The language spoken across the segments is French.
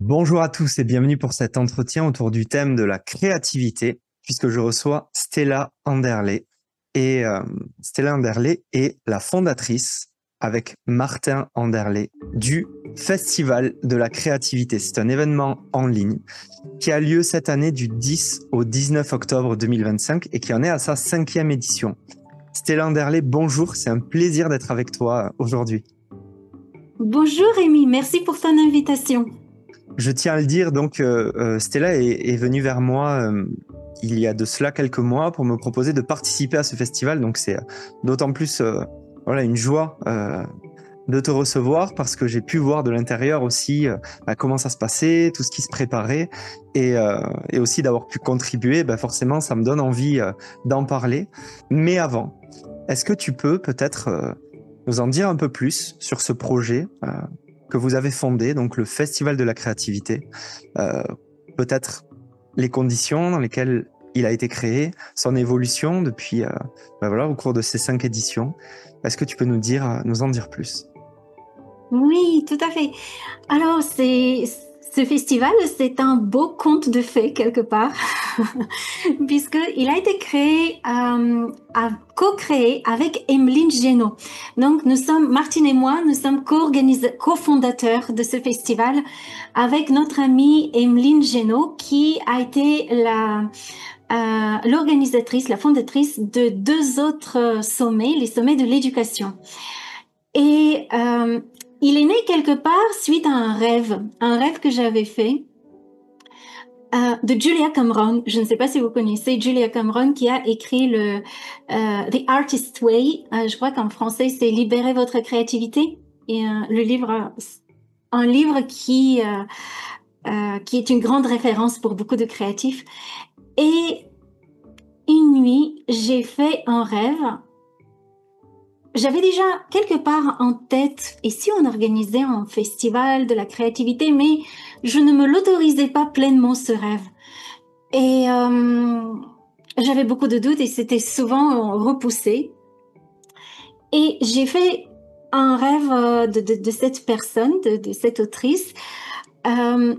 Bonjour à tous et bienvenue pour cet entretien autour du thème de la créativité, puisque je reçois Stella Anderley. Stella Anderley est la fondatrice, avec Martin Anderley, du Festival de la créativité. C'est un événement en ligne qui a lieu cette année du 10 au 19 octobre 2025 et qui en est à sa 5e édition. Stella Anderley, bonjour, c'est un plaisir d'être avec toi aujourd'hui. Bonjour Rémi, merci pour ton invitation. Je tiens à le dire, donc Stella est venue vers moi il y a de cela quelques mois pour me proposer de participer à ce festival. Donc c'est d'autant plus voilà, une joie de te recevoir parce que j'ai pu voir de l'intérieur aussi comment ça se passait, tout ce qui se préparait et aussi d'avoir pu contribuer. Forcément, ça me donne envie d'en parler. Mais avant, est-ce que tu peux peut-être nous en dire un peu plus sur ce projet que vous avez fondé, donc le Festival de la créativité, euh, peut-être les conditions dans lesquelles il a été créé, son évolution depuis, voilà, au cours de ces 5 éditions. Est-ce que tu peux nous en dire plus? Oui, tout à fait. Alors, ce festival, c'est un beau conte de fées quelque part, puisqu'il a été créé, co-créé avec Emeline Génaud. Donc, Martine et moi, nous sommes cofondateurs de ce festival avec notre amie Emeline Génaud, qui a été l'organisatrice, la fondatrice de deux autres sommets, les sommets de l'éducation. Et il est né quelque part suite à un rêve que j'avais fait de Julia Cameron. Je ne sais pas si vous connaissez Julia Cameron qui a écrit The Artist Way. Je crois qu'en français c'est Libérez votre créativité. Et le livre, un livre qui est une grande référence pour beaucoup de créatifs. Et une nuit, j'ai fait un rêve. J'avais déjà quelque part en tête, et si on organisait un festival de la créativité, mais je ne me l'autorisais pas pleinement ce rêve. Et j'avais beaucoup de doutes et c'était souvent repoussé. Et j'ai fait un rêve de cette personne, de cette autrice, euh,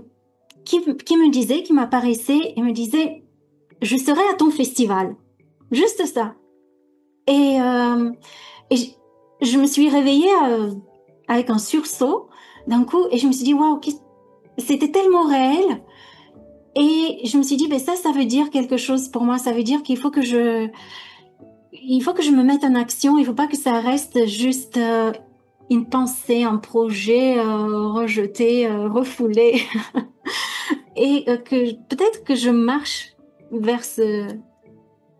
qui me disait, qui m'apparaissait et me disait, je serai à ton festival. Juste ça. Et, euh, et je me suis réveillée avec un sursaut d'un coup et je me suis dit, waouh, c'était tellement réel. Et je me suis dit, ben ça veut dire quelque chose pour moi. Ça veut dire il faut que je me mette en action. Il faut pas que ça reste juste une pensée, un projet rejeté, refoulé. Et que peut-être que je marche vers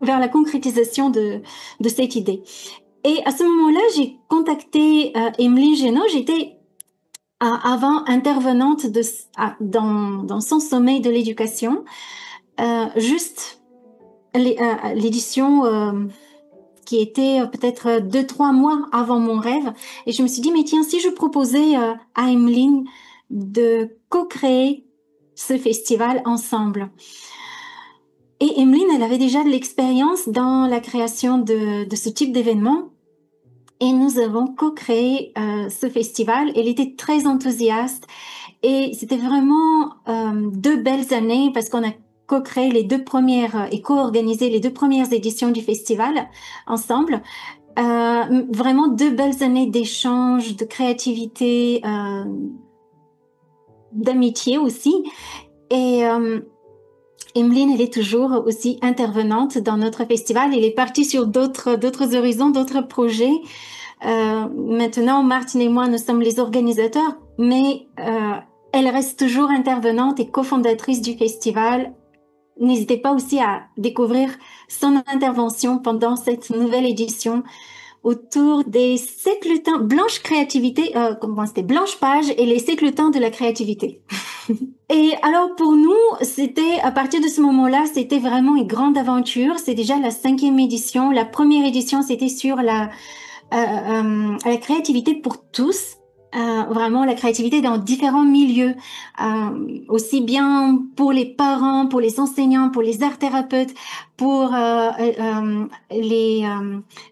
vers la concrétisation de cette idée. Et à ce moment-là, j'ai contacté Emeline Génaud. J'étais avant intervenante dans son sommeil de l'éducation, juste l'édition qui était peut-être 2, 3 mois avant mon rêve. Et je me suis dit, mais tiens, si je proposais à Emeline de co-créer ce festival ensemble. Et Emeline, elle avait déjà de l'expérience dans la création de ce type d'événement. Et nous avons co-créé ce festival. Elle était très enthousiaste et c'était vraiment 2 belles années parce qu'on a co-créé les 2 premières et co-organisé les 2 premières éditions du festival ensemble. Vraiment 2 belles années d'échange, de créativité, d'amitié aussi. Et Emeline, elle est toujours aussi intervenante dans notre festival. Elle est partie sur d'autres horizons, d'autres projets. Maintenant, Martine et moi, nous sommes les organisateurs, mais elle reste toujours intervenante et cofondatrice du festival. N'hésitez pas aussi à découvrir son intervention pendant cette nouvelle édition autour des séclutins, Blanche Créativité, comment c'était, Blanche Page et les séclutins de la créativité. Et alors pour nous, c'était à partir de ce moment-là, c'était vraiment une grande aventure. C'est déjà la 5e édition. La première édition, c'était sur la créativité pour tous. Vraiment la créativité dans différents milieux, aussi bien pour les parents, pour les enseignants, pour les art-thérapeutes, pour les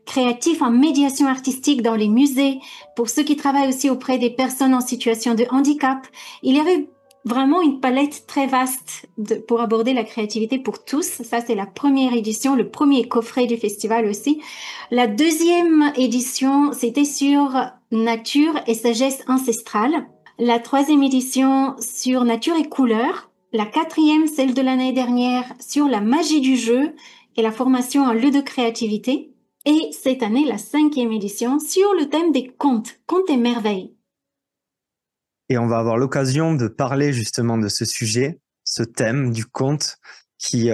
créatifs en médiation artistique dans les musées, pour ceux qui travaillent aussi auprès des personnes en situation de handicap. Il y avait vraiment une palette très vaste pour aborder la créativité pour tous. Ça, c'est la première édition, le premier coffret du festival aussi. La deuxième édition, c'était sur nature et sagesse ancestrale. La troisième édition sur nature et couleurs. La quatrième, celle de l'année dernière, sur la magie du jeu et la formation en ludocréativité. Et cette année, la cinquième édition sur le thème des contes, contes et merveilles. Et on va avoir l'occasion de parler justement de ce sujet, ce thème du conte qui,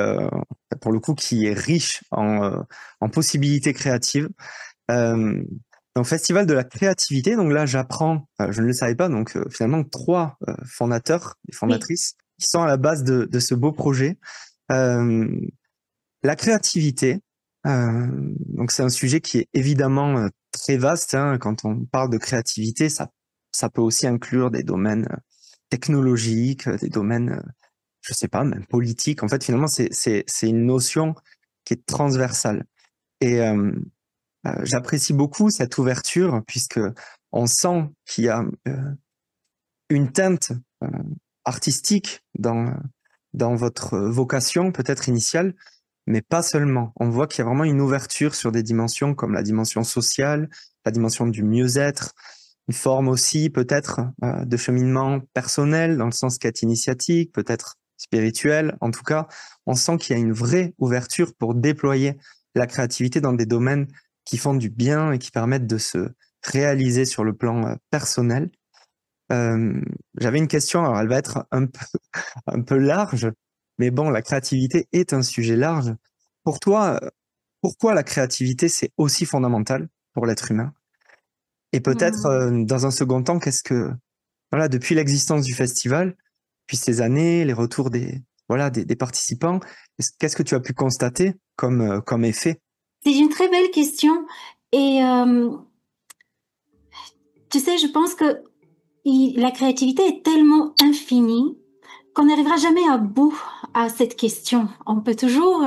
pour le coup, qui est riche en possibilités créatives. Donc, Festival de la créativité. Donc là, j'apprends, je ne le savais pas, donc finalement, 3 fondateurs et fondatrices qui sont à la base de ce beau projet. La créativité, donc c'est un sujet qui est évidemment très vaste. Hein. Quand on parle de créativité, ça peut aussi inclure des domaines technologiques, des domaines, je sais pas, même politiques. En fait, finalement, c'est une notion qui est transversale. Et j'apprécie beaucoup cette ouverture puisque on sent qu'il y a une teinte artistique dans votre vocation peut-être initiale, mais pas seulement. On voit qu'il y a vraiment une ouverture sur des dimensions comme la dimension sociale, la dimension du mieux-être, une forme aussi peut-être de cheminement personnel dans le sens quête initiatique, peut-être spirituel. En tout cas, on sent qu'il y a une vraie ouverture pour déployer la créativité dans des domaines qui font du bien et qui permettent de se réaliser sur le plan personnel. J'avais une question, alors elle va être un peu large, mais bon, la créativité est un sujet large. Pour toi, pourquoi la créativité, c'est aussi fondamental pour l'être humain? Et peut-être, dans un second temps, voilà, depuis l'existence du festival, puis ces années, les retours des participants, qu'est-ce que tu as pu constater comme effet? C'est une très belle question. Et tu sais, je pense que la créativité est tellement infinie qu'on n'arrivera jamais à bout à cette question. On peut toujours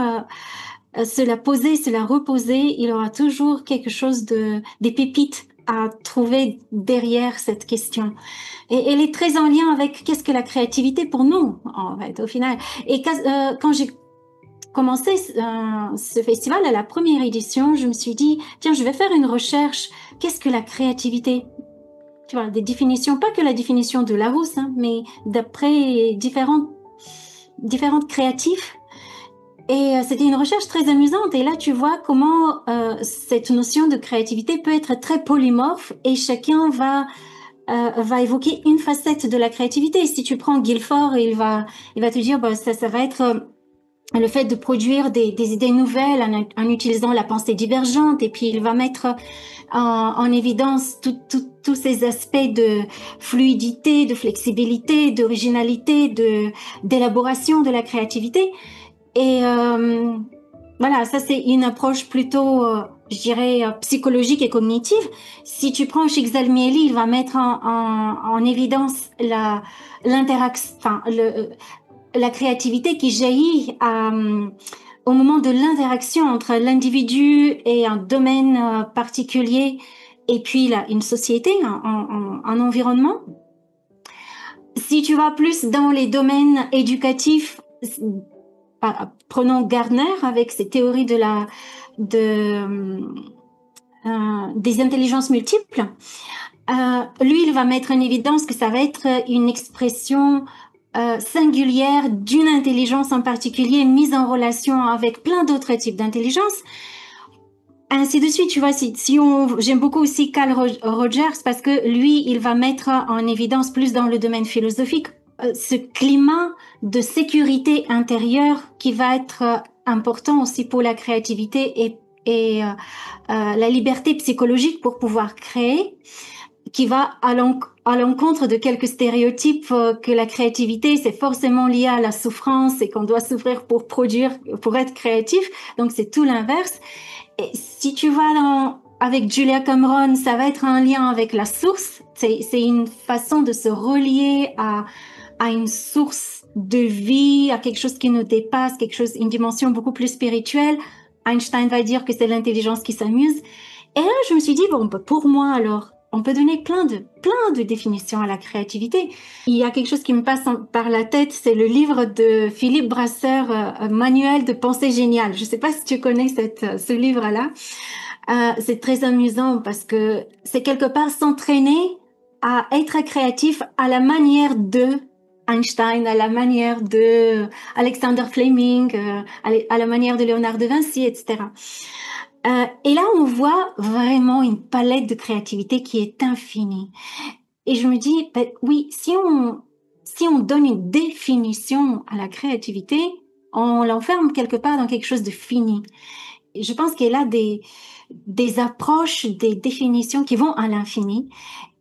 se la poser, se la reposer. Il y aura toujours quelque chose des pépites à trouver derrière cette question. Et elle est très en lien avec qu'est-ce que la créativité pour nous, en fait, au final. Et quand j'ai commencé ce festival à la première édition, je me suis dit, tiens, je vais faire une recherche. Qu'est-ce que la créativité? Tu vois, des définitions, pas que la définition de Larousse, hein, mais d'après différentes créatifs. Et c'était une recherche très amusante. Et là, tu vois comment cette notion de créativité peut être très polymorphe et chacun va évoquer une facette de la créativité. Et si tu prends Guilford, il va te dire, bah, ça va être le fait de produire des idées nouvelles en utilisant la pensée divergente, et puis il va mettre en évidence tous ces aspects de fluidité, de flexibilité, d'originalité, d'élaboration de la créativité. Et voilà, ça c'est une approche plutôt, je dirais, psychologique et cognitive. Si tu prends Csikszentmihalyi, il va mettre en évidence l'interaction, enfin, la créativité qui jaillit au moment de l'interaction entre l'individu et un domaine particulier, et puis là, une société, un environnement. Si tu vas plus dans les domaines éducatifs, prenons Gardner avec ses théories des intelligences multiples. Lui, il va mettre en évidence que ça va être une expression singulière d'une intelligence en particulier mise en relation avec plein d'autres types d'intelligence. Ainsi de suite, tu vois, j'aime beaucoup aussi Carl Rogers parce que lui, il va mettre en évidence plus dans le domaine philosophique ce climat de sécurité intérieure qui va être important aussi pour la créativité et la liberté psychologique pour pouvoir créer, qui va à l'encontre de quelques stéréotypes que la créativité, c'est forcément lié à la souffrance et qu'on doit souffrir pour produire, pour être créatif. Donc, c'est tout l'inverse. Et si tu vas avec Julia Cameron, ça va être un lien avec la source. C'est une façon de se relier à une source de vie, à quelque chose qui nous dépasse, une dimension beaucoup plus spirituelle. Einstein va dire que c'est l'intelligence qui s'amuse. Et là, je me suis dit, bon, pour moi, alors, on peut donner plein de définitions à la créativité. Il y a quelque chose qui me passe par la tête, c'est le livre de Philippe Brasseur, Manuel de pensée géniale. Je ne sais pas si tu connais ce livre-là. C'est très amusant parce que c'est quelque part s'entraîner à être créatif à la manière de Einstein, à la manière de Alexander Fleming, à la manière de Léonard de Vinci, etc. Et là, on voit vraiment une palette de créativité qui est infinie. Et je me dis, ben, oui, si on donne une définition à la créativité, on l'enferme quelque part dans quelque chose de fini. Et je pense qu'il y a des approches, des définitions qui vont à l'infini.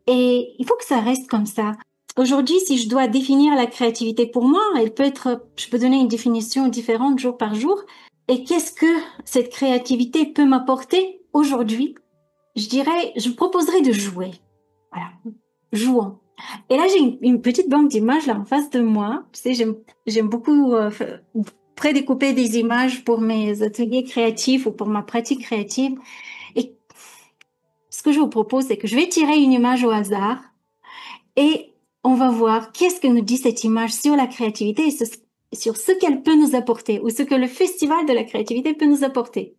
Et il faut que ça reste comme ça. Aujourd'hui, si je dois définir la créativité pour moi, je peux donner une définition différente jour par jour. Et qu'est-ce que cette créativité peut m'apporter aujourd'hui? Je proposerais de jouer. Voilà. Jouons. Et là, j'ai une petite banque d'images là en face de moi. Tu sais, j'aime beaucoup prédécouper des images pour mes ateliers créatifs ou pour ma pratique créative. Et ce que je vous propose, c'est que je vais tirer une image au hasard et on va voir qu'est-ce que nous dit cette image sur la créativité et sur ce qu'elle peut nous apporter ou ce que le festival de la créativité peut nous apporter.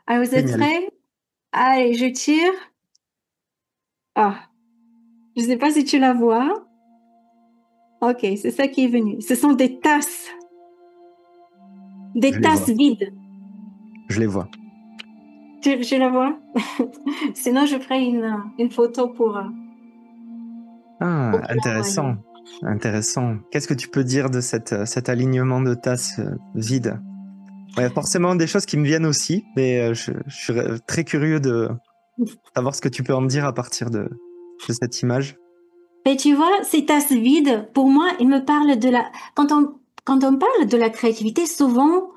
Alors, vous êtes Génial. prêts? Allez, je tire. Ah, je ne sais pas si tu la vois. Ok, c'est ça qui est venu. Ce sont des tasses. Des tasses vides. Je les vois. Tu la vois? Sinon, je ferai une photo pour Ah, te l'envoyer. intéressant. Qu'est-ce que tu peux dire de cet alignement de tasses vides? Il y a forcément des choses qui me viennent aussi, mais je suis très curieux de savoir ce que tu peux en dire à partir de cette image. Mais tu vois, ces tasses vides, pour moi, ils me parlent quand on parle de la créativité, souvent,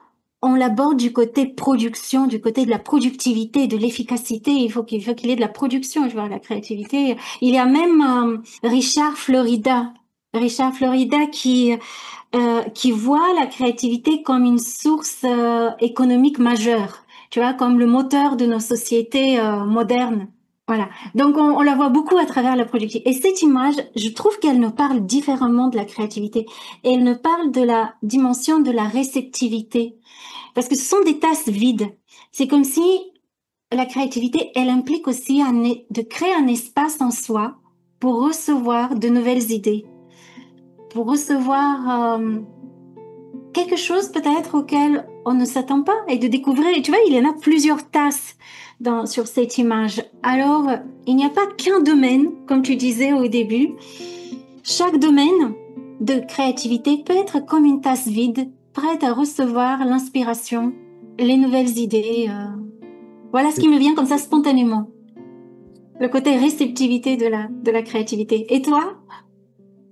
on l'aborde du côté production, du côté de la productivité, de l'efficacité. Il faut qu'il y ait de la production, je vois, la créativité. Il y a même Richard Florida qui voit la créativité comme une source économique majeure, tu vois, comme le moteur de nos sociétés modernes. Voilà. Donc, on la voit beaucoup à travers la productivité. Et cette image, je trouve qu'elle nous parle différemment de la créativité. Et elle nous parle de la dimension de la réceptivité. Parce que ce sont des tasses vides. C'est comme si la créativité, elle implique aussi de créer un espace en soi pour recevoir de nouvelles idées, pour recevoir quelque chose peut-être auquel on ne s'attend pas et de découvrir. Et tu vois, il y en a plusieurs tasses sur cette image. Alors, il n'y a pas qu'un domaine, comme tu disais au début. Chaque domaine de créativité peut être comme une tasse vide, prête à recevoir l'inspiration, les nouvelles idées. Voilà ce qui me vient comme ça spontanément. Le côté réceptivité de la créativité. Et toi?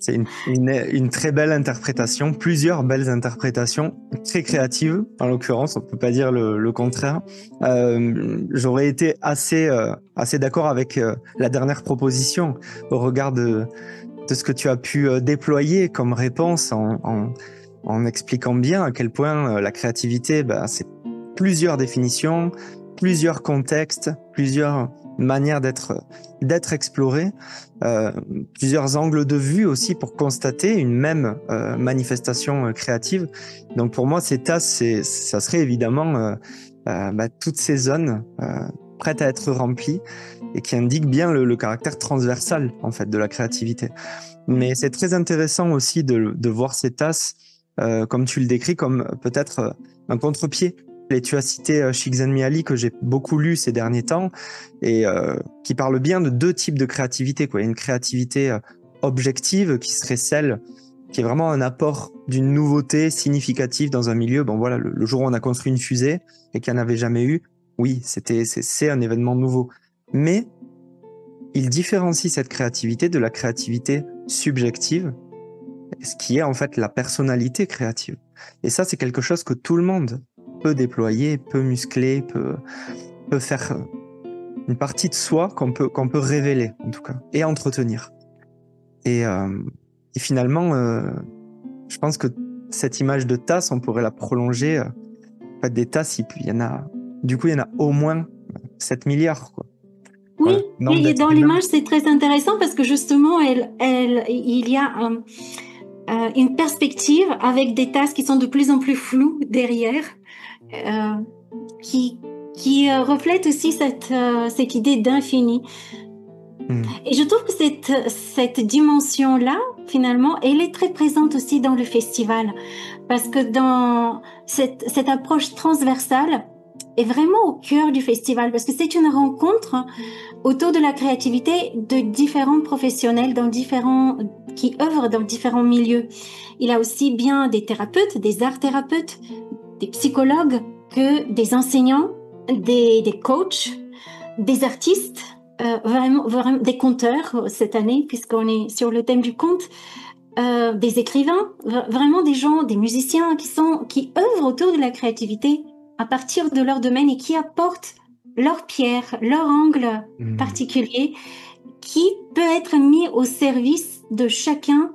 C'est une très belle interprétation, plusieurs belles interprétations, très créatives en l'occurrence, on peut pas dire le contraire. J'aurais été assez d'accord avec la dernière proposition au regard de ce que tu as pu déployer comme réponse en expliquant bien à quel point la créativité, c'est plusieurs définitions, plusieurs contextes, plusieurs manières d'être explorée, plusieurs angles de vue aussi pour constater une même manifestation créative. Donc pour moi, ces tasses, ça serait évidemment toutes ces zones prêtes à être remplies et qui indiquent bien le caractère transversal en fait de la créativité. Mais c'est très intéressant aussi de voir ces tasses, comme tu le décris, comme peut-être un contre-pied. Et tu as cité Csikszentmihalyi que j'ai beaucoup lu ces derniers temps et qui parle bien de deux types de créativité, quoi. Une créativité objective qui serait celle qui est vraiment un apport d'une nouveauté significative dans un milieu. Bon voilà, le jour où on a construit une fusée et qu'il n'y en avait jamais eu, oui, c'est un événement nouveau. Mais il différencie cette créativité de la créativité subjective, ce qui est en fait la personnalité créative. Et ça, c'est quelque chose que tout le monde peut déployer, peut muscler, peut faire une partie de soi qu'on peut révéler, en tout cas, et entretenir. Et finalement, je pense que cette image de tasse, on pourrait la prolonger. En fait, des tasses, il y en a au moins 7 milliards, quoi. Oui, Non, et d'être dans humain. l'image, c'est très intéressant parce que justement, il y a une perspective avec des tasses qui sont de plus en plus floues derrière, euh, qui, qui reflète aussi cette idée d'infini. Hmm. Et je trouve que cette dimension-là, finalement, elle est très présente aussi dans le festival. Parce que dans cette approche transversale est vraiment au cœur du festival. Parce que c'est une rencontre autour de la créativité de différents professionnels qui œuvrent dans différents milieux. Il y a aussi bien des thérapeutes, des art thérapeutes, des psychologues, que des enseignants, des coachs, des artistes, vraiment des conteurs cette année, puisqu'on est sur le thème du conte, des écrivains, vraiment des gens, des musiciens qui œuvrent autour de la créativité à partir de leur domaine et qui apportent leur pierre, leur angle Hmm. particulier qui peut être mis au service de chacun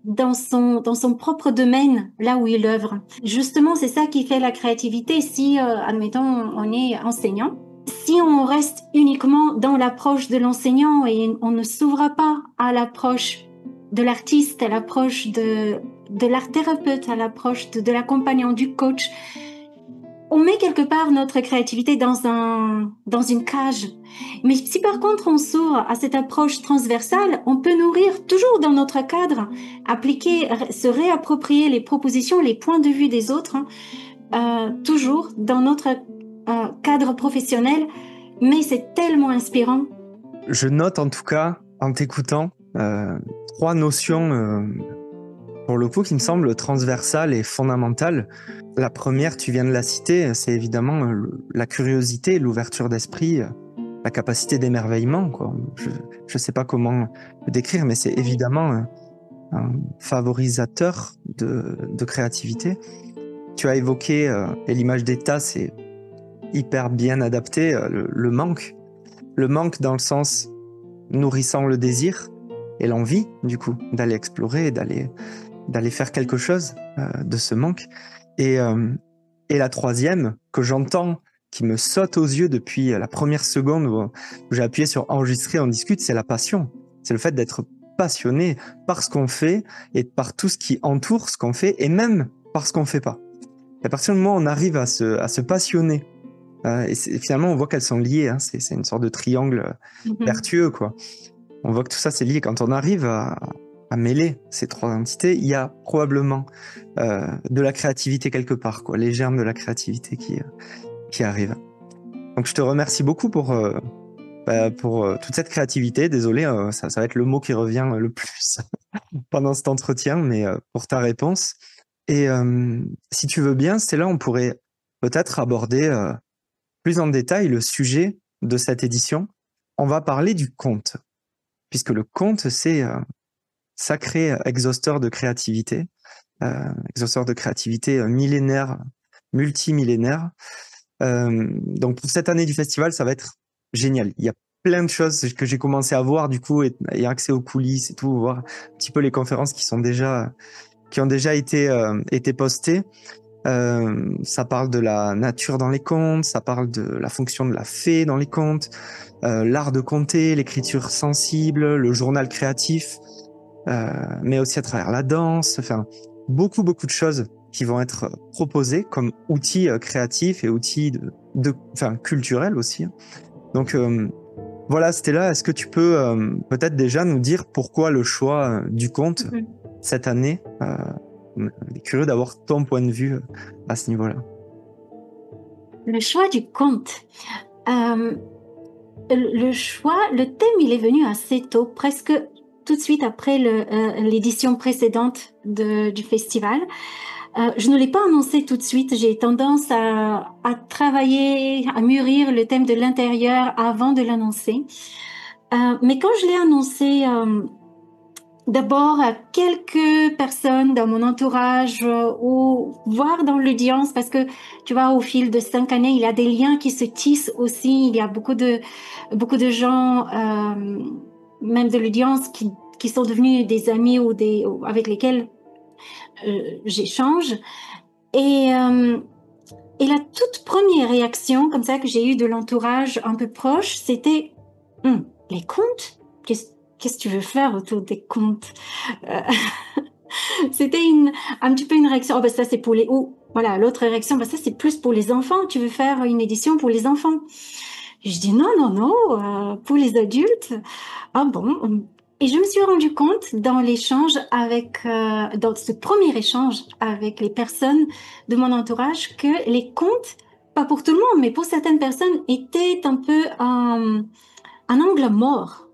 dans son propre domaine, là où il œuvre. Justement, c'est ça qui fait la créativité. Si, admettons, on est enseignant, si on reste uniquement dans l'approche de l'enseignant et on ne s'ouvre pas à l'approche de l'artiste, à l'approche de l'art thérapeute, à l'approche de l'accompagnant, du coach, on met quelque part notre créativité dans une cage. Mais si par contre on s'ouvre à cette approche transversale, on peut nourrir toujours dans notre cadre, appliquer, se réapproprier les propositions, les points de vue des autres, toujours dans notre cadre professionnel. Mais c'est tellement inspirant. Je note en tout cas, en t'écoutant, trois notions pour le coup qui me semblent transversales et fondamentales. La première, tu viens de la citer, c'est évidemment la curiosité, l'ouverture d'esprit, la capacité d'émerveillement, quoi. Je sais pas comment le décrire, mais c'est évidemment un favorisateur de créativité. Tu as évoqué, et l'image d'État, c'est hyper bien adapté, le manque. Le manque dans le sens nourrissant le désir et l'envie, du coup, d'aller explorer et d'aller faire quelque chose de ce manque. Et la troisième, que j'entends, qui me saute aux yeux depuis la première seconde où j'ai appuyé sur enregistrer, on discute, c'est la passion. C'est le fait d'être passionné par ce qu'on fait et par tout ce qui entoure ce qu'on fait et même par ce qu'on fait pas. Et à partir du moment où on arrive à se passionner, et finalement on voit qu'elles sont liées, hein, c'est une sorte de triangle vertueux, quoi. On voit que tout ça c'est lié. Quand on arrive à mêler ces trois entités, il y a probablement de la créativité quelque part, quoi, les germes de la créativité qui arrivent. Donc je te remercie beaucoup pour toute cette créativité. Désolé, ça va être le mot qui revient le plus pendant cet entretien, mais pour ta réponse. Et si tu veux bien, c'est là on pourrait peut-être aborder plus en détail le sujet de cette édition. On va parler du conte, puisque le conte, c'est sacré exhausteur de créativité, millénaire, multimillénaire. Donc pour cette année du festival, ça va être génial. Il y a plein de choses que j'ai commencé à voir du coup, et accès aux coulisses et tout, voir un petit peu les conférences qui ont déjà été postées. Ça parle de la nature dans les contes, ça parle de la fonction de la fée dans les contes, l'art de conter, l'écriture sensible, le journal créatif, mais aussi à travers la danse, enfin beaucoup de choses qui vont être proposées comme outils créatifs et outils enfin culturels aussi. Donc voilà, Stella, est-ce que tu peux peut-être déjà nous dire pourquoi le choix du conte cette année? On est curieux d'avoir ton point de vue à ce niveau-là. Le choix du conte. Le thème, il est venu assez tôt, presque tout de suite après l'édition précédente du festival. Je ne l'ai pas annoncé tout de suite. J'ai tendance à travailler, à mûrir le thème de l'intérieur avant de l'annoncer. Mais quand je l'ai annoncé, d'abord à quelques personnes dans mon entourage ou voire dans l'audience, parce que tu vois, au fil de 5 années, il y a des liens qui se tissent aussi. Il y a beaucoup de gens, même de l'audience, qui sont devenus des amis ou avec lesquels j'échange. Et la toute première réaction comme ça que j'ai eue de l'entourage un peu proche, c'était Les contes? Qu'est-ce que tu veux faire autour des contes? Euh, C'était un petit peu une réaction. Oh, ben ça, c'est pour les. Oh, voilà, l'autre réaction, ben ça, c'est plus pour les enfants. Tu veux faire une édition pour les enfants? Je dis non, non, non, pour les adultes. Ah bon? Et je me suis rendu compte dans l'échange dans ce premier échange avec les personnes de mon entourage que les contes, pas pour tout le monde, mais pour certaines personnes, étaient un peu un angle mort.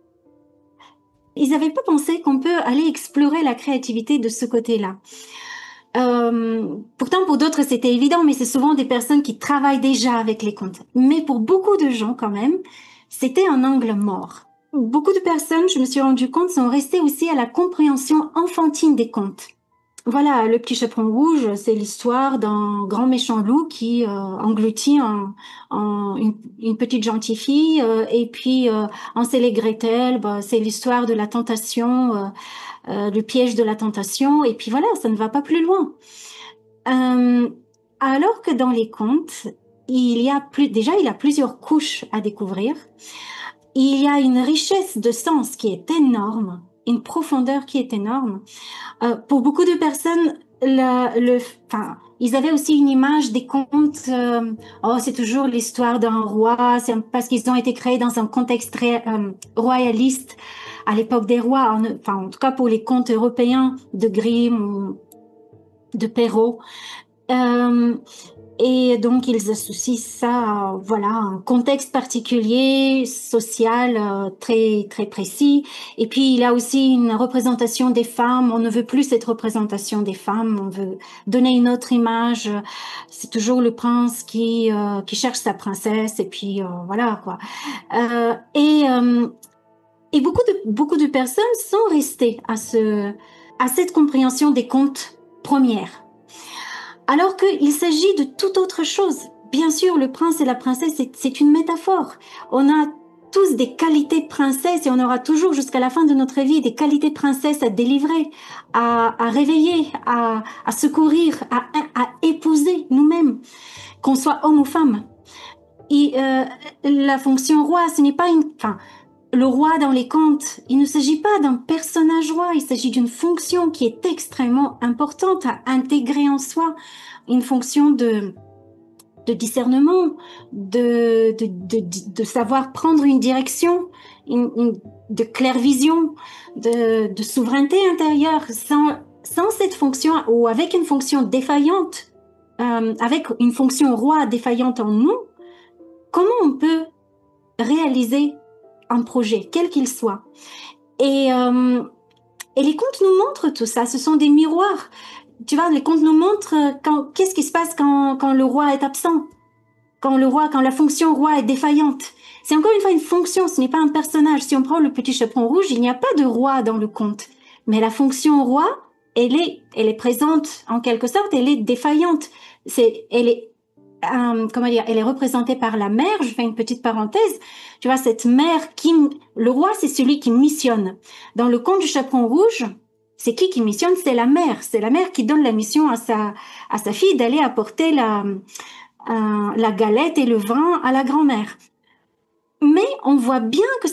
Ils n'avaient pas pensé qu'on peut aller explorer la créativité de ce côté-là. Pourtant, pour d'autres, c'était évident, mais c'est souvent des personnes qui travaillent déjà avec les contes. Mais pour beaucoup de gens, quand même, c'était un angle mort. Beaucoup de personnes, je me suis rendu compte, sont restées aussi à la compréhension enfantine des contes. Voilà, Le Petit Chaperon Rouge, c'est l'histoire d'un grand méchant loup qui engloutit une petite gentille fille. Et puis, Hansel et Gretel, bah, c'est l'histoire de la tentation, le piège de la tentation. Et puis voilà, ça ne va pas plus loin. Euh, alors que dans les contes, il y a plusieurs couches à découvrir. Il y a une richesse de sens qui est énorme, une profondeur qui est énorme. Pour beaucoup de personnes, ils avaient aussi une image des contes. Oh, c'est toujours l'histoire d'un roi, c'est parce qu'ils ont été créés dans un contexte royaliste à l'époque des rois. En tout cas pour les contes européens de Grimm ou de Perrault. Et donc, ils associent ça à, voilà, un contexte particulier, social, très, très précis. Et puis, il y a aussi une représentation des femmes. On ne veut plus cette représentation des femmes. On veut donner une autre image. C'est toujours le prince qui cherche sa princesse. Et puis, voilà, quoi. Et beaucoup de personnes sont restées à cette compréhension des contes premières. Alors qu'il s'agit de toute autre chose. Bien sûr, le prince et la princesse, c'est une métaphore. On a tous des qualités de princesse et on aura toujours jusqu'à la fin de notre vie des qualités de princesse à délivrer, à réveiller, à secourir, à épouser nous-mêmes, qu'on soit homme ou femme. Et la fonction roi, ce n'est pas le roi dans les contes, il ne s'agit pas d'un personnage roi, il s'agit d'une fonction qui est extrêmement importante à intégrer en soi, une fonction de discernement, de savoir prendre une direction, de clairvision, de souveraineté intérieure. Sans cette fonction ou avec une fonction défaillante, avec une fonction roi défaillante en nous, comment on peut réaliser un projet, quel qu'il soit. Et les contes nous montrent tout ça. Ce sont des miroirs. Tu vois, les contes nous montrent qu'est-ce qui se passe quand le roi est absent, quand la fonction roi est défaillante. C'est encore une fois une fonction, ce n'est pas un personnage. Si on prend Le Petit Chaperon Rouge, il n'y a pas de roi dans le conte. Mais la fonction roi, elle est présente en quelque sorte, elle est défaillante. Elle est représentée par la mère. Je fais une petite parenthèse. Tu vois, cette mère le roi, c'est celui qui missionne. Dans le conte du Chaperon Rouge, c'est qui missionne? C'est la mère. C'est la mère qui donne la mission à sa fille d'aller apporter la galette et le vin à la grand-mère. Mais on voit bien que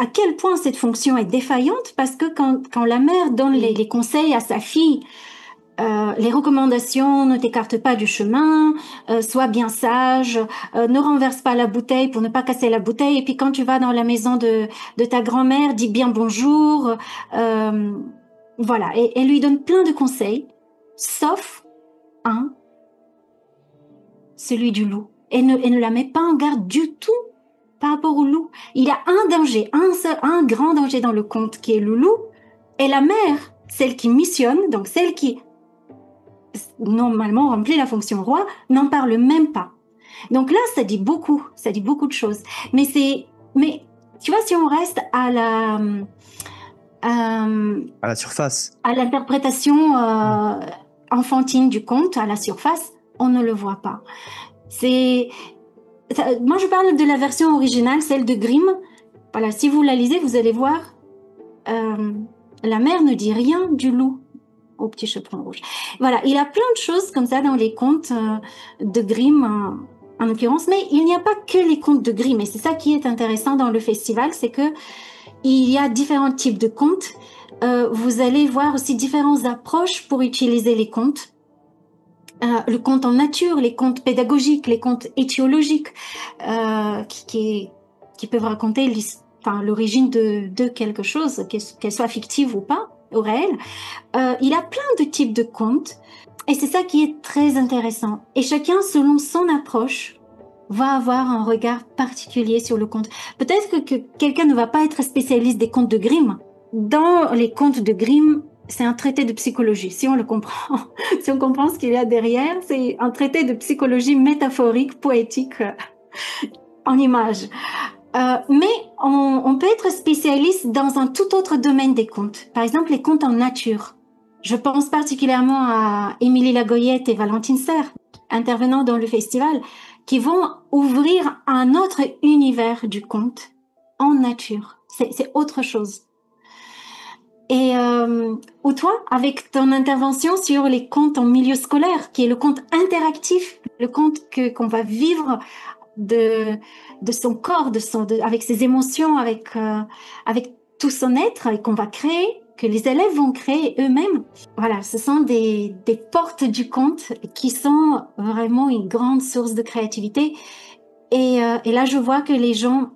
à quel point cette fonction est défaillante, parce que quand la mère donne les conseils à sa fille, les recommandations, ne t'écarte pas du chemin, sois bien sage, ne renverse pas la bouteille pour ne pas casser la bouteille, et puis quand tu vas dans la maison de ta grand-mère, dis bien bonjour. Voilà, et elle lui donne plein de conseils, sauf celui du loup. Elle ne la met pas en garde du tout par rapport au loup. Il y a un danger, un grand danger dans le conte, qui est le loup, et la mère, celle qui missionne, donc celle qui normalement remplit la fonction roi, n'en parle même pas. Donc là, ça dit beaucoup de choses. Mais tu vois, si on reste à la surface, à l'interprétation enfantine du conte, à la surface, on ne le voit pas. Moi, je parle de la version originale, celle de Grimm. Voilà, si vous la lisez, vous allez voir, la mère ne dit rien du loup au Petit Chaperon Rouge. Voilà, il y a plein de choses comme ça dans les contes de Grimm en l'occurrence, mais il n'y a pas que les contes de Grimm. Et c'est ça qui est intéressant dans le festival, c'est que il y a différents types de contes. Vous allez voir aussi différentes approches pour utiliser les contes. Le conte en nature, les contes pédagogiques, les contes étiologiques, qui peuvent raconter l'origine de quelque chose, qu'elle soit fictive ou pas, au réel. Il y a plein de types de contes, et c'est ça qui est très intéressant. Et chacun, selon son approche, va avoir un regard particulier sur le conte. Peut-être que quelqu'un ne va pas être spécialiste des contes de Grimm. Dans les contes de Grimm, c'est un traité de psychologie, si on le comprend. Si on comprend ce qu'il y a derrière, c'est un traité de psychologie métaphorique, poétique, en images. Mais on peut être spécialiste dans un tout autre domaine des contes. Par exemple, les contes en nature. Je pense particulièrement à Émilie Lagoyette et Valentine Serre, intervenant dans le festival, qui vont ouvrir un autre univers du conte en nature. C'est autre chose. Et ou toi, avec ton intervention sur les contes en milieu scolaire, qui est le conte interactif, le conte qu'on va vivre de son corps, avec ses émotions, avec tout son être, et qu'on va créer, que les élèves vont créer eux-mêmes. Voilà, ce sont des portes du conte qui sont vraiment une grande source de créativité. Et là, je vois que les gens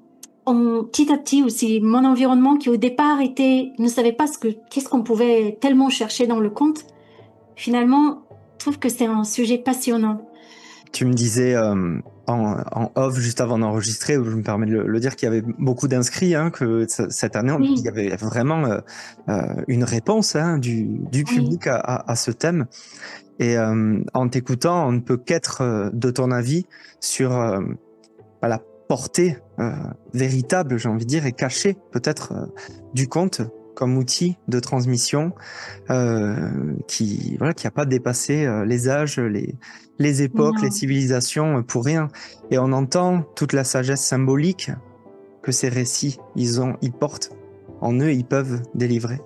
ont petit à petit aussi, mon environnement qui au départ ne savait pas qu'est-ce qu'on pouvait tellement chercher dans le conte, finalement, je trouve que c'est un sujet passionnant. Tu me disais en off juste avant d'enregistrer, je me permets de le dire, qu'il y avait beaucoup d'inscrits, hein, que cette année, Oui. il y avait vraiment une réponse, hein, du public Oui. à ce thème. Et en t'écoutant, on ne peut qu'être de ton avis sur la portée véritable, j'ai envie de dire, et cachée peut-être du conte comme outil de transmission qui a pas dépassé les âges, les époques, les civilisations pour rien. Et on entend toute la sagesse symbolique que ces récits ils portent en eux, ils peuvent délivrer.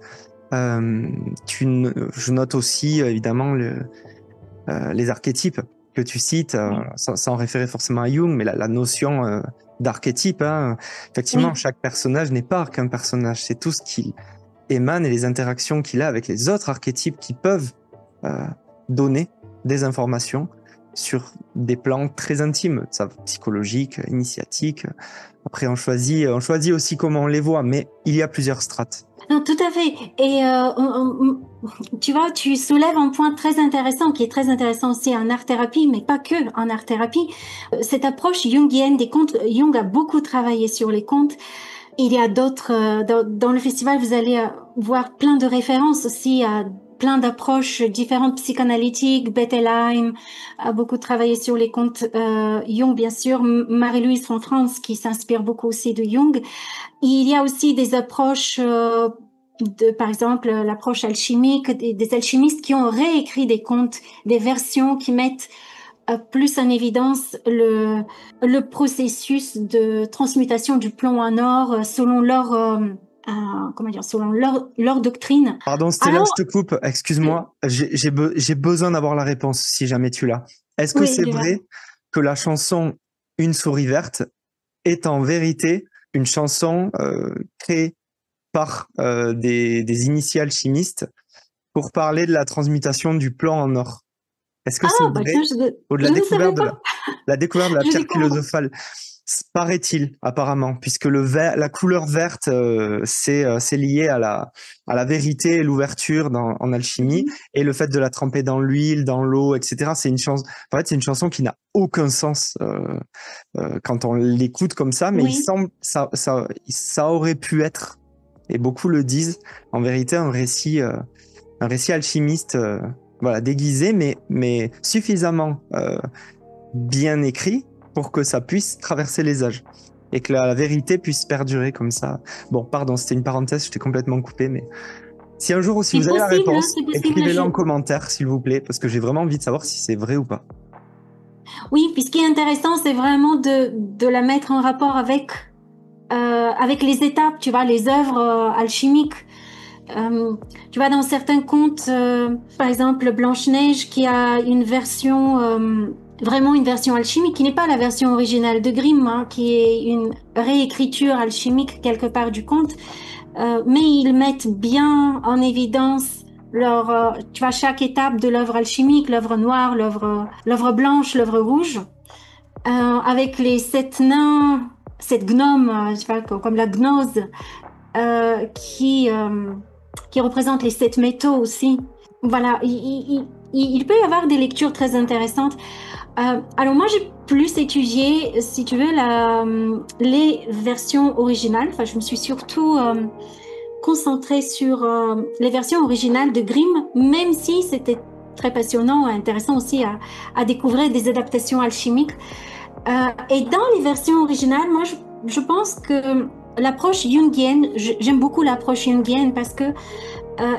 Je note aussi évidemment les archétypes que tu cites, sans référer forcément à Jung, mais la notion d'archétype. Hein. Effectivement, chaque personnage n'est pas qu'un personnage, c'est tout ce qu'il émane et les interactions qu'il a avec les autres archétypes qui peuvent donner des informations sur des plans très intimes, ça, psychologique, initiatique. Après, on choisit aussi comment on les voit, mais il y a plusieurs strates. Non, tout à fait. Et tu vois, tu soulèves un point très intéressant, qui est très intéressant aussi en art-thérapie, mais pas que en art-thérapie. Cette approche jungienne des contes, Jung a beaucoup travaillé sur les contes. Il y a d'autres, dans le festival, vous allez voir plein de références aussi à plein d'approches différentes psychanalytiques. Bettelheim a beaucoup travaillé sur les contes, Jung bien sûr, Marie-Louise von Franz qui s'inspire beaucoup aussi de Jung. Il y a aussi des approches, par exemple l'approche alchimique, des alchimistes qui ont réécrit des contes, des versions qui mettent plus en évidence le processus de transmutation du plomb en or selon leur doctrine. Pardon, Stella, je te coupe. Excuse-moi. J'ai besoin d'avoir la réponse si jamais tu l'as. Est-ce que c'est vrai que la chanson Une souris verte est en vérité une chanson créée par des initiales chimistes pour parler de la transmutation du plomb en or? Est-ce que c'est vrai? Ou de la découverte de la pierre philosophale, paraît-il, apparemment, puisque la couleur verte, c'est lié à la vérité et l'ouverture en alchimie, et le fait de la tremper dans l'huile, dans l'eau, etc. C'est une chanson qui n'a aucun sens quand on l'écoute comme ça, mais il semble ça aurait pu être, et beaucoup le disent, en vérité un récit alchimiste. Déguisé, mais suffisamment bien écrit pour que ça puisse traverser les âges et que la vérité puisse perdurer comme ça. Bon, pardon, c'était une parenthèse, je t'ai complètement coupé, mais si un jour aussi vous avez la réponse, écrivez-la en commentaire, s'il vous plaît, parce que j'ai vraiment envie de savoir si c'est vrai ou pas. Oui, puis ce qui est intéressant, c'est vraiment de la mettre en rapport avec les étapes, tu vois, les œuvres alchimiques. Tu vois, dans certains contes, par exemple Blanche-Neige qui a une version vraiment une version alchimique qui n'est pas la version originale de Grimm, hein, qui est une réécriture alchimique quelque part du conte, mais ils mettent bien en évidence tu vois, chaque étape de l'œuvre alchimique, l'œuvre noire, l'œuvre blanche, l'œuvre rouge, avec les 7 nains, 7 gnomes, tu vois, comme la gnose, euh, qui, euh, qui représente les 7 métaux aussi. Voilà, il peut y avoir des lectures très intéressantes. Alors moi, j'ai plus étudié, si tu veux, les versions originales. Enfin, je me suis surtout concentrée sur les versions originales de Grimm, même si c'était très passionnant et intéressant aussi à découvrir des adaptations alchimiques. Et dans les versions originales, moi, je pense que l'approche jungienne, j'aime beaucoup l'approche jungienne parce que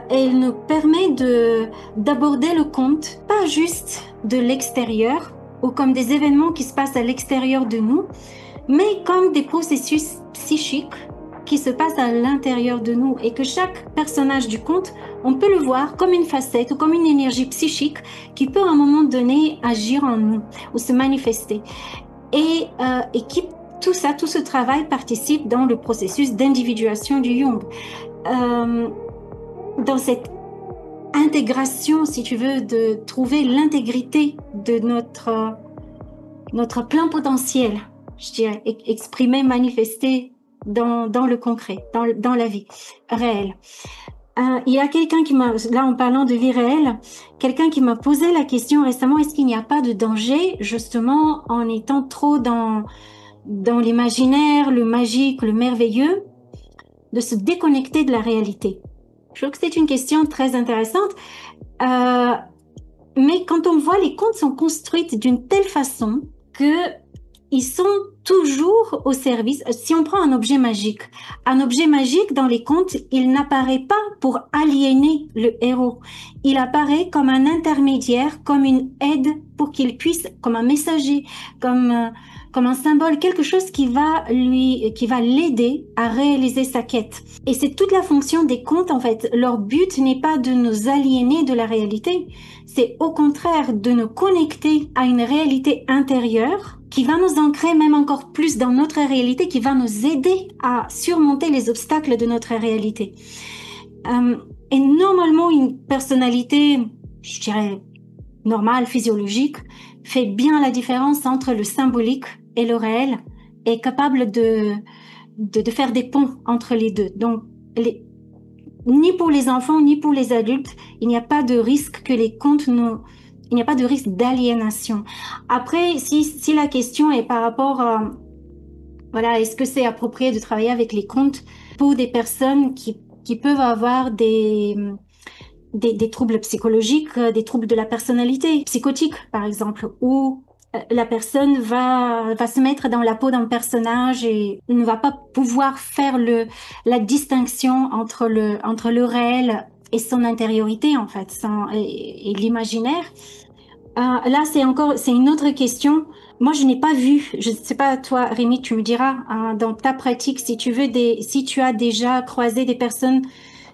elle nous permet d'aborder le conte, pas juste de l'extérieur ou comme des événements qui se passent à l'extérieur de nous, mais comme des processus psychiques qui se passent à l'intérieur de nous et que chaque personnage du conte, on peut le voir comme une facette ou comme une énergie psychique qui peut à un moment donné agir en nous ou se manifester. Et tout ce travail participe dans le processus d'individuation du Jung. Dans cette intégration, si tu veux, de trouver l'intégrité de notre plein potentiel, je dirais, exprimé, manifesté dans le concret, dans la vie réelle. Il y a quelqu'un là en parlant de vie réelle, quelqu'un qui m'a posé la question récemment, est-ce qu'il n'y a pas de danger, justement, en étant trop dans l'imaginaire, le magique, le merveilleux, de se déconnecter de la réalité? Je trouve que c'est une question très intéressante. Mais quand on voit, les contes sont construits d'une telle façon qu'ils sont toujours au service. Si on prend un objet magique dans les contes, il n'apparaît pas pour aliéner le héros. Il apparaît comme un intermédiaire, comme une aide pour qu'il puisse, comme un messager, comme un symbole, quelque chose qui va l'aider à réaliser sa quête. Et c'est toute la fonction des contes, en fait. Leur but n'est pas de nous aliéner de la réalité, c'est au contraire de nous connecter à une réalité intérieure qui va nous ancrer même encore plus dans notre réalité, qui va nous aider à surmonter les obstacles de notre réalité. Et normalement, une personnalité, je dirais, normale, physiologique, fait bien la différence entre le symbolique et le réel, est capable de faire des ponts entre les deux. Donc, ni pour les enfants, ni pour les adultes, il n'y a pas de risque que les contes il n'y a pas de risque d'aliénation. Après, si la question est par rapport à, voilà, est-ce que c'est approprié de travailler avec les contes pour des personnes qui peuvent avoir des troubles psychologiques, des troubles de la personnalité, psychotiques par exemple, où la personne va se mettre dans la peau d'un personnage et ne va pas pouvoir faire la distinction entre le réel et son intériorité, en fait, et l'imaginaire. Là, c'est une autre question. Moi, je n'ai pas vu, je ne sais pas, toi, Rémi, tu me diras, hein, dans ta pratique, si tu as déjà croisé des personnes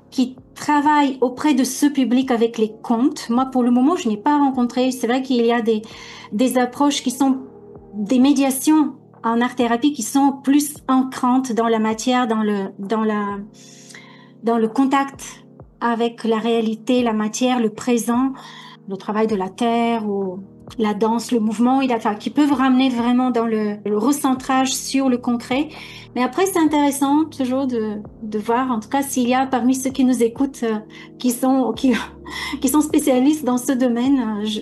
qui travaillent auprès de ce public avec les contes. Moi, pour le moment, je n'ai pas rencontré. C'est vrai qu'il y a des approches qui sont des médiations en art-thérapie qui sont plus ancrantes dans la matière, dans le contact avec la réalité, la matière, le présent, le travail de la terre ou la danse, le mouvement, qui peuvent ramener vraiment dans le recentrage sur le concret. Mais après, c'est intéressant toujours de voir, en tout cas, s'il y a parmi ceux qui nous écoutent qui sont spécialistes dans ce domaine. Je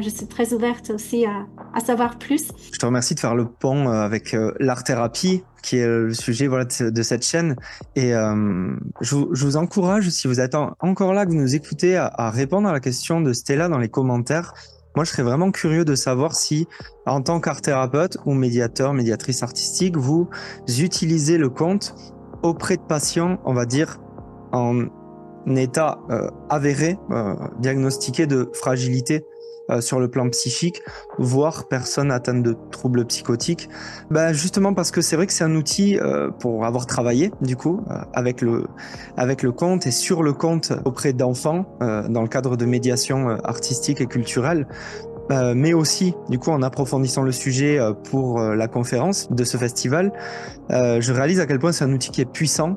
suis très ouverte aussi à savoir plus. Je te remercie de faire le pont avec l'art-thérapie, qui est le sujet de cette chaîne. Et je vous encourage, si vous êtes encore là, que vous nous écoutez, à répondre à la question de Stella dans les commentaires. Moi, je serais vraiment curieux de savoir si, en tant qu'art-thérapeute ou médiateur, médiatrice artistique, vous utilisez le conte auprès de patients, on va dire, en état avéré, diagnostiqué de fragilité sur le plan psychique, voire personnes atteintes de troubles psychotiques. Justement parce que c'est vrai que c'est un outil pour avoir travaillé du coup avec le conte et sur le conte auprès d'enfants dans le cadre de médiation artistique et culturelle. mais aussi, du coup, en approfondissant le sujet pour la conférence de ce festival, je réalise à quel point c'est un outil qui est puissant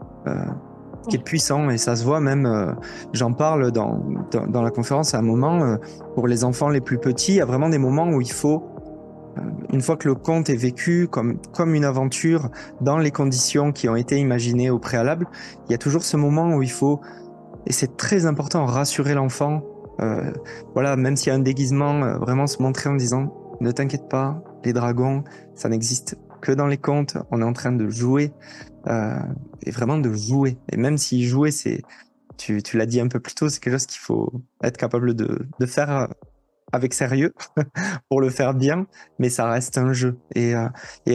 et ça se voit même, j'en parle dans la conférence à un moment, pour les enfants les plus petits, il y a vraiment des moments où il faut, une fois que le conte est vécu comme une aventure dans les conditions qui ont été imaginées au préalable, il y a toujours ce moment où il faut, et c'est très important, rassurer l'enfant. Voilà, même s'il y a un déguisement, vraiment se montrer en disant ne t'inquiète pas, les dragons, ça n'existe que dans les contes, on est en train de jouer, et vraiment de jouer. Et même si jouer, tu l'as dit un peu plus tôt, c'est quelque chose qu'il faut être capable de faire avec sérieux pour le faire bien, mais ça reste un jeu. Et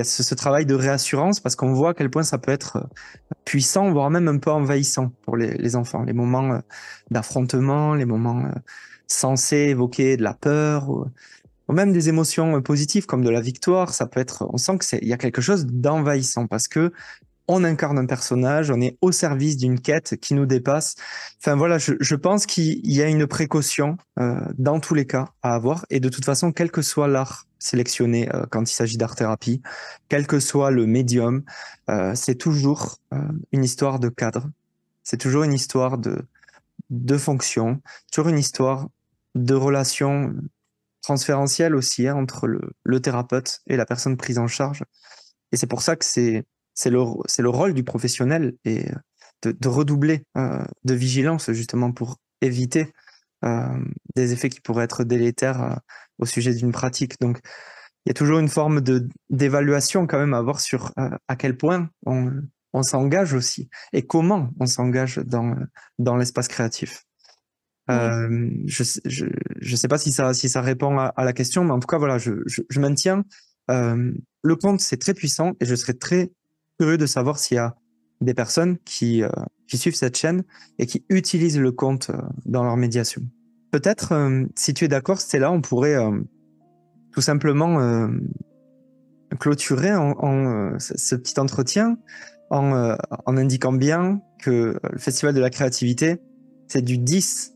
ce travail de réassurance, parce qu'on voit à quel point ça peut être puissant, voire même un peu envahissant pour les enfants. Les moments d'affrontement, les moments censés évoquer de la peur, ou même des émotions positives comme de la victoire, ça peut être, on sent il y a quelque chose d'envahissant parce que on incarne un personnage, on est au service d'une quête qui nous dépasse. Enfin voilà, je pense qu'il y a une précaution dans tous les cas à avoir. Et de toute façon, quel que soit l'art sélectionné quand il s'agit d'art-thérapie, quel que soit le médium, c'est toujours une histoire de cadre. C'est toujours une histoire de fonction, toujours une histoire de relation transférentielle aussi entre le thérapeute et la personne prise en charge. Et c'est pour ça que c'est le rôle du professionnel et de redoubler de vigilance justement pour éviter des effets qui pourraient être délétères au sujet d'une pratique. Donc, il y a toujours une forme d'évaluation quand même à avoir sur à quel point on s'engage aussi et comment on s'engage dans l'espace créatif. Oui. Je sais pas si ça répond à la question, mais en tout cas, voilà, je maintiens. Le conte, c'est très puissant et je serais très curieux de savoir s'il y a des personnes qui suivent cette chaîne et qui utilisent le conte dans leur médiation. Peut-être, si tu es d'accord, Stella, on pourrait tout simplement clôturer ce petit entretien en indiquant bien que le Festival de la créativité, c'est du 10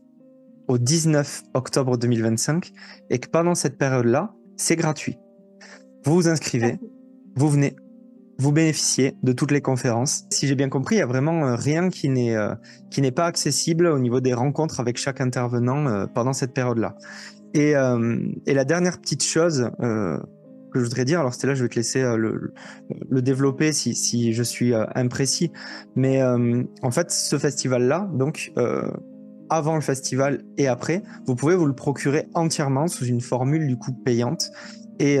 au 19 octobre 2025 et que pendant cette période-là, c'est gratuit. Vous vous inscrivez, vous venez, vous bénéficiez de toutes les conférences. Si j'ai bien compris, il y a vraiment rien qui n'est pas accessible au niveau des rencontres avec chaque intervenant pendant cette période-là. Et la dernière petite chose que je voudrais dire, alors Stella, je vais te laisser le développer si je suis imprécis, mais en fait, ce festival-là, donc avant le festival et après, vous pouvez vous le procurer entièrement sous une formule du coup payante. Et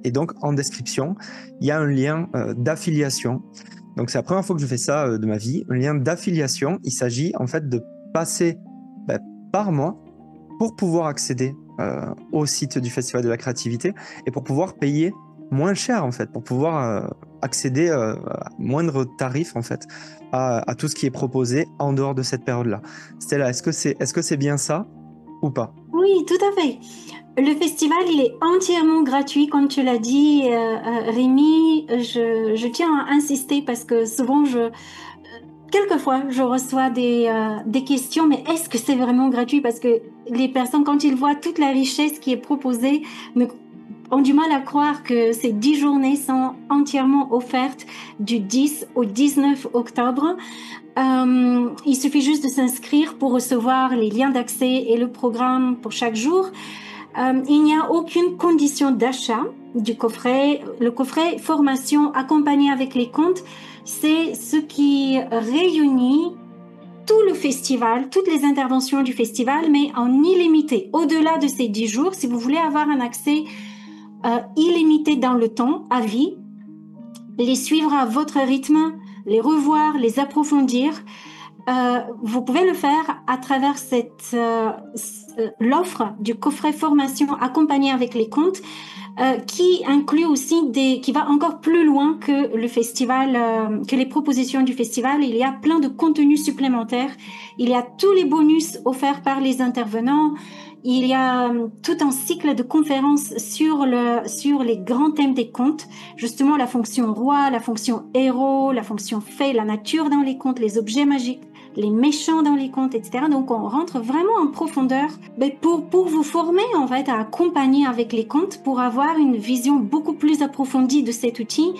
donc, en description, il y a un lien d'affiliation. Donc, c'est la première fois que je fais ça de ma vie. Un lien d'affiliation. Il s'agit en fait de passer par mois pour pouvoir accéder au site du Festival de la créativité et pour pouvoir payer moins cher en fait, pour pouvoir accéder à moindre tarif en fait à tout ce qui est proposé en dehors de cette période-là. Stella, est-ce que c'est bien ça ou pas? Oui, tout à fait. Le festival, il est entièrement gratuit, comme tu l'as dit, Rémi. Je tiens à insister parce que souvent, quelquefois, je reçois des questions, mais est-ce que c'est vraiment gratuit? Parce que les personnes, quand ils voient toute la richesse qui est proposée, ont du mal à croire que ces 10 journées sont entièrement offertes du 10 au 19 octobre. Il suffit juste de s'inscrire pour recevoir les liens d'accès et le programme pour chaque jour. Il n'y a aucune condition d'achat du coffret. Le coffret formation accompagné avec les contes, c'est ce qui réunit tout le festival, toutes les interventions du festival, mais en illimité. Au-delà de ces 10 jours, si vous voulez avoir un accès illimité dans le temps, à vie, les suivre à votre rythme, les revoir, les approfondir, vous pouvez le faire à travers l'offre du coffret formation accompagné avec les contes, qui inclut aussi qui va encore plus loin que le festival, que les propositions du festival. Il y a plein de contenus supplémentaires. Il y a tous les bonus offerts par les intervenants. Il y a tout un cycle de conférences sur les grands thèmes des contes, justement la fonction roi, la fonction héros, la fonction fée, la nature dans les contes, les objets magiques, les méchants dans les contes, etc. Donc, on rentre vraiment en profondeur pour vous former, en fait, à accompagner avec les contes pour avoir une vision beaucoup plus approfondie de cet outil.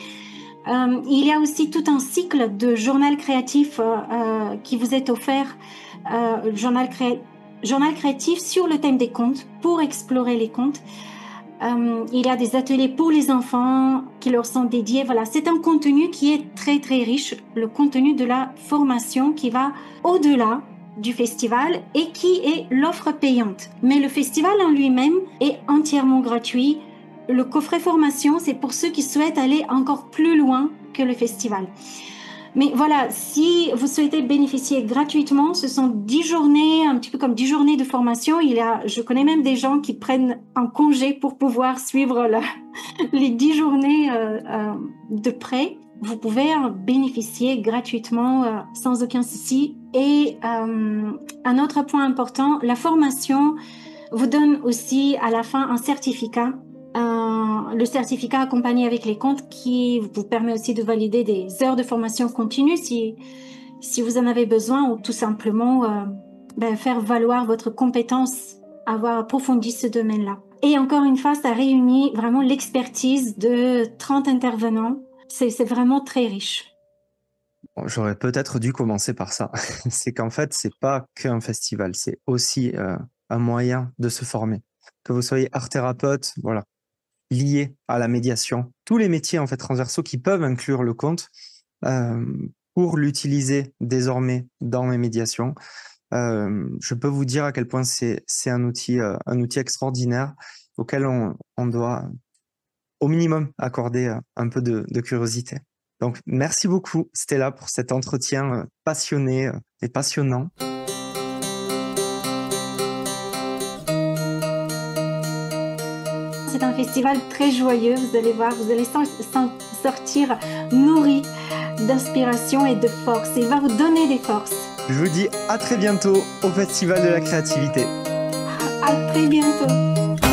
Il y a aussi tout un cycle de journal créatif qui vous est offert, journal créatif sur le thème des contes, pour explorer les contes. Il y a des ateliers pour les enfants qui leur sont dédiés. Voilà, c'est un contenu qui est très très riche, le contenu de la formation qui va au-delà du festival et qui est l'offre payante. Mais le festival en lui-même est entièrement gratuit. Le coffret formation, c'est pour ceux qui souhaitent aller encore plus loin que le festival. Mais voilà, si vous souhaitez bénéficier gratuitement, ce sont 10 journées, un petit peu comme 10 journées de formation. Je connais même des gens qui prennent un congé pour pouvoir suivre les 10 journées de près. Vous pouvez en bénéficier gratuitement sans aucun souci. Et un autre point important, la formation vous donne aussi à la fin un certificat. Le certificat accompagné avec les contes qui vous permet aussi de valider des heures de formation continue si vous en avez besoin, ou tout simplement faire valoir votre compétence, avoir approfondi ce domaine-là. Et encore une fois, ça réunit vraiment l'expertise de 30 intervenants. C'est vraiment très riche. Bon, j'aurais peut-être dû commencer par ça. C'est qu'en fait, c'est pas qu'un festival, c'est aussi un moyen de se former. Que vous soyez art-thérapeute, voilà, lié à la médiation, tous les métiers en fait transversaux qui peuvent inclure le conte pour l'utiliser désormais dans mes médiations. Je peux vous dire à quel point c'est un outil extraordinaire auquel on doit au minimum accorder un peu de curiosité. Donc merci beaucoup Stella pour cet entretien passionné et passionnant. C'est un festival très joyeux, vous allez voir, vous allez sortir nourri d'inspiration et de force. Il va vous donner des forces. Je vous dis à très bientôt au Festival de la Créativité. À très bientôt.